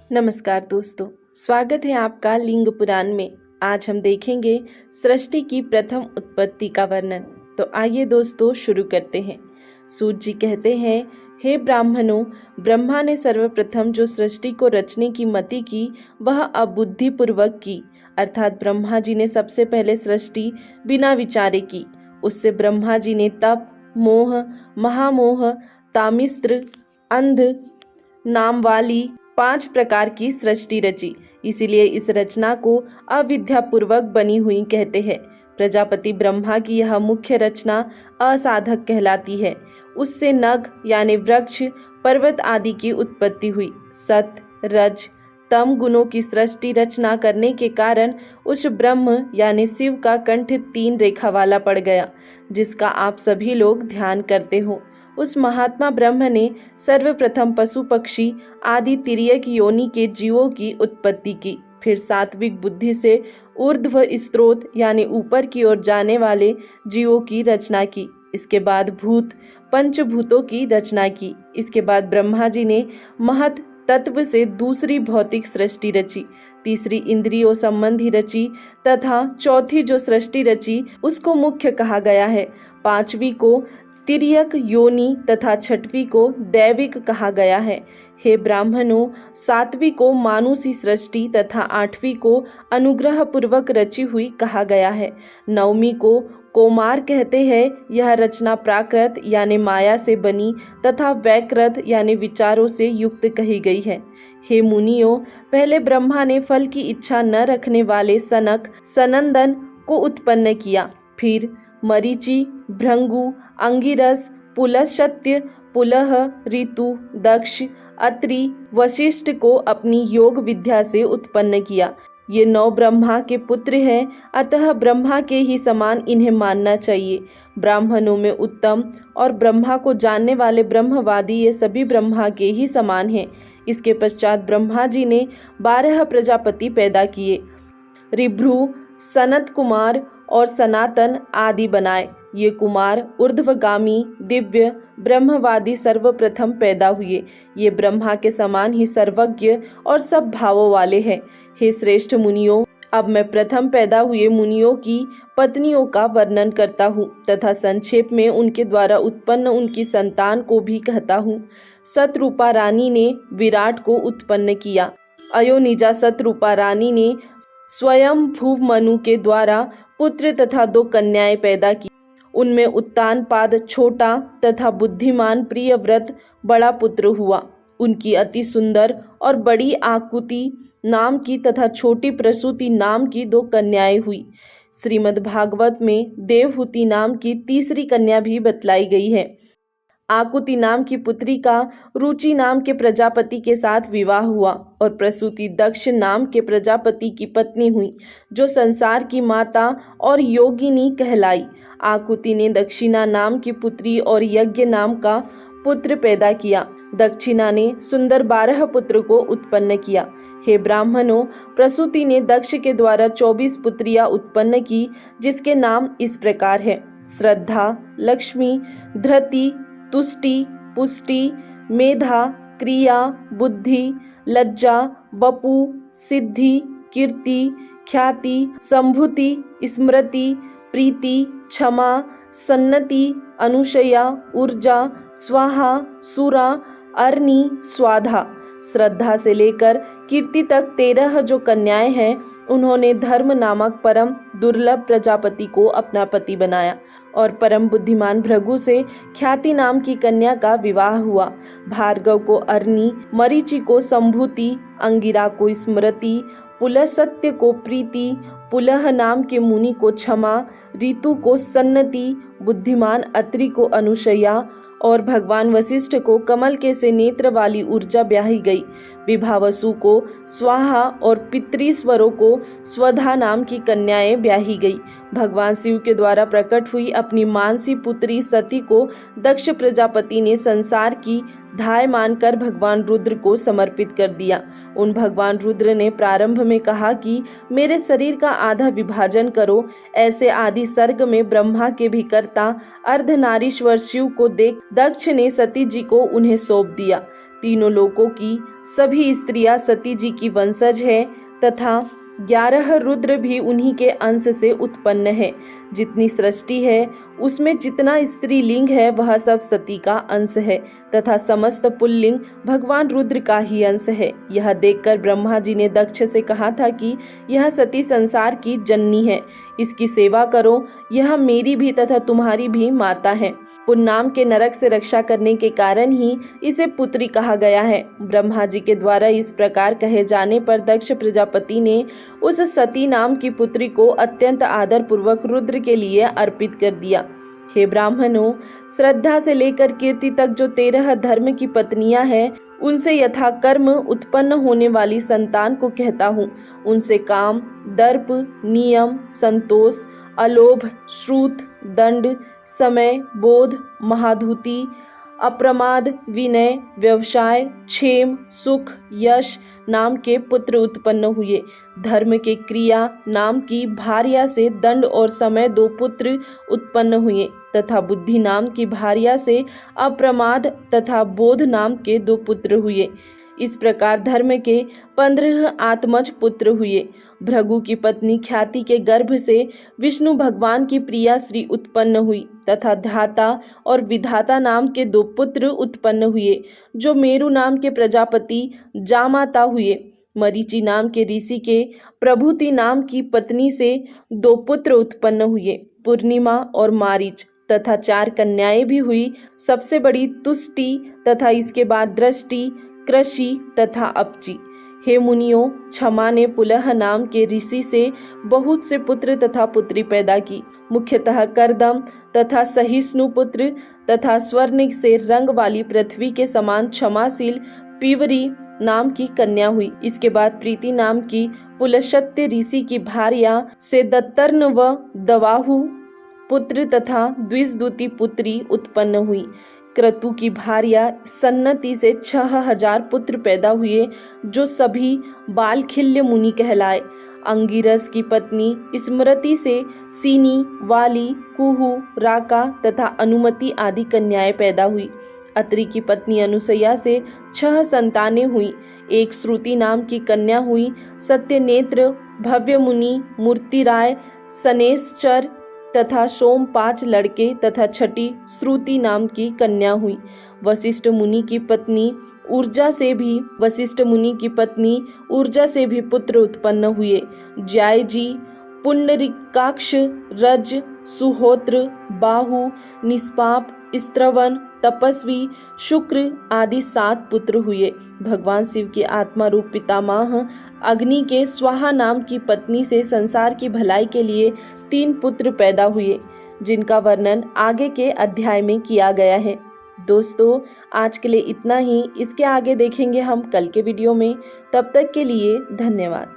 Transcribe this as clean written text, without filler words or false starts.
नमस्कार दोस्तों, स्वागत है आपका लिंग पुराण में। आज हम देखेंगे सृष्टि की प्रथम उत्पत्ति का वर्णन। तो आइए दोस्तों शुरू करते हैं। सूत जी कहते हैं, हे ब्राह्मणों, ब्रह्मा ने सर्वप्रथम जो सृष्टि को रचने की मति की वह अबुद्धिपूर्वक की, अर्थात ब्रह्मा जी ने सबसे पहले सृष्टि बिना विचारे की। उससे ब्रह्मा जी ने तप, मोह, महामोह, तामिस्त्र, अंध नाम वाली 5 प्रकार की सृष्टि रची। इसीलिए इस रचना को अविद्यापूर्वक बनी हुई कहते हैं। प्रजापति ब्रह्मा की यह मुख्य रचना असाधक कहलाती है। उससे नग यानी वृक्ष, पर्वत आदि की उत्पत्ति हुई। सत, रज, तम गुणों की सृष्टि रचना करने के कारण उस ब्रह्म यानी शिव का कंठ 3 रेखा वाला पड़ गया, जिसका आप सभी लोग ध्यान करते हो। उस महात्मा ब्रह्म ने सर्वप्रथम पशु पक्षी आदि तिर्यक योनि के जीवों की उत्पत्ति की। फिर सात्विक बुद्धि से ऊर्ध्व स्त्रोत यानी ऊपर की ओर जाने वाले जीवों की रचना की। इसके बाद भूत पंचभूतों की रचना की। इसके बाद ब्रह्मा जी ने महत तत्व से दूसरी भौतिक सृष्टि रची, तीसरी इंद्रियों संबंधी रची तथा चौथी जो सृष्टि रची उसको मुख्य कहा गया है। 5वीं को तिर्यक योनि तथा 6वीं को दैविक कहा गया है। हे ब्राह्मणों, 7वीं को मानुषी सृष्टि तथा 8वीं को अनुग्रह पूर्वक रची हुई कहा गया है। 9वीं को कौमार कहते हैं। यह रचना प्राकृत यानी माया से बनी तथा वैकृत यानी विचारों से युक्त कही गई है। हे मुनियों, पहले ब्रह्मा ने फल की इच्छा न रखने वाले सनक सनंदन को उत्पन्न किया। फिर मरीचि, भृंगु, अंगिरस, पुलस्त्य, पुलह, ऋतु, दक्ष, अत्रि, वशिष्ठ को अपनी योग विद्या से उत्पन्न किया। ये 9 ब्रह्मा के पुत्र हैं, अतः ब्रह्मा के ही समान इन्हें मानना चाहिए। ब्राह्मणों में उत्तम और ब्रह्मा को जानने वाले ब्रह्मवादी ये सभी ब्रह्मा के ही समान हैं। इसके पश्चात ब्रह्मा जी ने 12 प्रजापति पैदा किए। ऋभ्रु, सनत कुमार और सनातन आदि बनाए। ये कुमार ऊर्ध्वगामी दिव्य ब्रह्मवादी सर्वप्रथम पैदा हुए। ये ब्रह्मा के समान ही सर्वज्ञ और सब भावों वाले हैं। हे श्रेष्ठ मुनियों, अब मैं प्रथम पैदा हुए मुनियों की पत्नियों का वर्णन करता हूँ तथा संक्षेप में उनके द्वारा उत्पन्न उनकी संतान को भी कहता हूँ। सतरूपा रानी ने विराट को उत्पन्न किया। अयोनिजा सतरूपा रानी ने स्वयं भू मनु के द्वारा पुत्र तथा 2 कन्याएं पैदा की। उनमें उत्तानपाद छोटा तथा बुद्धिमान प्रियव्रत बड़ा पुत्र हुआ। उनकी अति सुंदर और बड़ी आकुति नाम की तथा छोटी प्रसूति नाम की 2 कन्याएं हुई। श्रीमद् भागवत में देवहूति नाम की तीसरी कन्या भी बतलाई गई है। आकुति नाम की पुत्री का रुचि नाम के प्रजापति के साथ विवाह हुआ और प्रसूति दक्ष नाम के प्रजापति की पत्नी हुई, जो संसार की माता और योगिनी कहलाई। आकुति ने दक्षिणा नाम की पुत्री और यज्ञ नाम का पुत्र पैदा किया। दक्षिणा ने सुंदर 12 पुत्र को उत्पन्न किया। हे ब्राह्मणों, प्रसूति ने दक्ष के द्वारा 24 पुत्रियां उत्पन्न की, जिसके नाम इस प्रकार है: श्रद्धा, लक्ष्मी, धृति, तुष्टि, पुष्टि, मेधा, क्रिया, बुद्धि, लज्जा, वपु, सिद्धि, कीर्ति, ख्याति, संभूति, स्मृति, प्रीति, क्षमा, सन्नति, अनुशया, ऊर्जा, स्वाहा, सुरा, अर्णी, स्वाधा। श्रद्धा से लेकर कीर्ति तक 13 जो कन्याएं हैं, उन्होंने धर्म नामक परम दुर्लभ प्रजापति को अपना पति बनाया और परम बुद्धिमान भृगु से ख्याति नाम की कन्या का विवाह हुआ। भार्गव को अर्णी, मरीचि को संभूति, अंगिरा को स्मृति, पुलस्त्य को प्रीति, पुलह नाम के मुनि को क्षमा, ऋतु को सन्नति, बुद्धिमान अत्रि को अनुशया और भगवान वशिष्ठ को कमल के से नेत्र वाली ऊर्जा ब्याही गई। विभावसु को स्वाहा और पितृस्वरों को स्वधा नाम की कन्याएं ब्याही गई। भगवान शिव के द्वारा प्रकट हुई अपनी मानसी पुत्री सती को दक्ष प्रजापति ने संसार की धाय मानकर भगवान रुद्र को समर्पित कर दिया। उन भगवान रुद्र ने प्रारंभ में कहा कि मेरे शरीर का आधा विभाजन करो। ऐसे आदि सर्ग में ब्रह्मा के भी कर्ता अर्धनारीश्वर शिव को देख दक्ष ने सती जी को उन्हें सौंप दिया। तीनों लोकों की सभी स्त्रियां सती जी की वंशज है तथा 11 रुद्र भी उन्हीं के अंश से उत्पन्न है। जितनी सृष्टि है उसमें जितना स्त्रीलिंग है वह सब सती का अंश है तथा समस्त पुल्लिंग भगवान रुद्र का ही अंश है। यह देखकर ब्रह्मा जी ने दक्ष से कहा था कि यह सती संसार की जननी है, इसकी सेवा करो, यह मेरी भी तथा तुम्हारी भी माता है। पुन्नाम के नरक से रक्षा करने के कारण ही इसे पुत्री कहा गया है। ब्रह्मा जी के द्वारा इस प्रकार कहे जाने पर दक्ष प्रजापति ने उस सती नाम की पुत्री को अत्यंत आदर पूर्वक रुद्र के लिए अर्पित कर दिया। हे ब्राह्मणों, श्रद्धा से लेकर कीर्ति तक जो 13 धर्म की पत्नियां हैं, उनसे यथा कर्म उत्पन्न होने वाली संतान को कहता हूँ। उनसे काम, दर्प, नियम, संतोष, अलोभ, श्रुत, दंड, समय, बोध, महाधुति, अप्रमाद, विनय, व्यवसाय, क्षेम, सुख, यश नाम के पुत्र उत्पन्न हुए। धर्म के क्रिया नाम की भार्या से दंड और समय 2 पुत्र उत्पन्न हुए तथा बुद्धि नाम की भार्या से अप्रमाद तथा बोध नाम के 2 पुत्र हुए। इस प्रकार धर्म के 15 आत्मज पुत्र हुए। भृगु की पत्नी ख्याति के गर्भ से विष्णु भगवान की प्रिया श्री उत्पन्न हुई तथा धाता और विधाता नाम के 2 पुत्र उत्पन्न हुए, जो मेरु नाम के प्रजापति जामाता हुए। मरीचि नाम के ऋषि के प्रभुति नाम की पत्नी से 2 पुत्र उत्पन्न हुए, पूर्णिमा और मारीच, तथा 4 कन्याएं भी हुई। सबसे बड़ी तुष्टि तथा इसके बाद दृष्टि, कृषि तथा अपची। हे मुनियों, क्षमा ने पुलह नाम के ऋषि से बहुत से पुत्र तथा पुत्री पैदा की। मुख्यतः करदम तथा सहिष्णु पुत्र तथा स्वर्ण से रंग वाली पृथ्वी के समान क्षमाशील पीवरी नाम की कन्या हुई। इसके बाद प्रीति नाम की पुलशत्य ऋषि की भार्या से दत्तर्न व दवाहु पुत्र तथा द्विजदूती पुत्री उत्पन्न हुई। क्रतु की भार्या सन्नति से 6000 पुत्र पैदा हुए, जो सभी बालखिल्य मुनि कहलाए। अंगिरस की पत्नी स्मृति से सीनी, वाली, कुहू, राका तथा अनुमति आदि कन्याएं पैदा हुई। अत्रि की पत्नी अनुसया से 6 संतानें हुई। एक श्रुति नाम की कन्या हुई। सत्यनेत्र, भव्य मुनि, मूर्तिराय, सनेश्चर तथा सोम 5 लड़के तथा छठी श्रुति नाम की कन्या हुई। वशिष्ठ मुनि की पत्नी ऊर्जा से भी पुत्र उत्पन्न हुए। ज्यायजी, पुंडरीकाक्ष, रज, सुहोत्र, बाहु, निष्पाप, स्त्रवन, तपस्वी, शुक्र आदि 7 पुत्र हुए। भगवान शिव के आत्मा रूप पितामह अग्नि के स्वाहा नाम की पत्नी से संसार की भलाई के लिए 3 पुत्र पैदा हुए, जिनका वर्णन आगे के अध्याय में किया गया है। दोस्तों, आज के लिए इतना ही। इसके आगे देखेंगे हम कल के वीडियो में। तब तक के लिए धन्यवाद।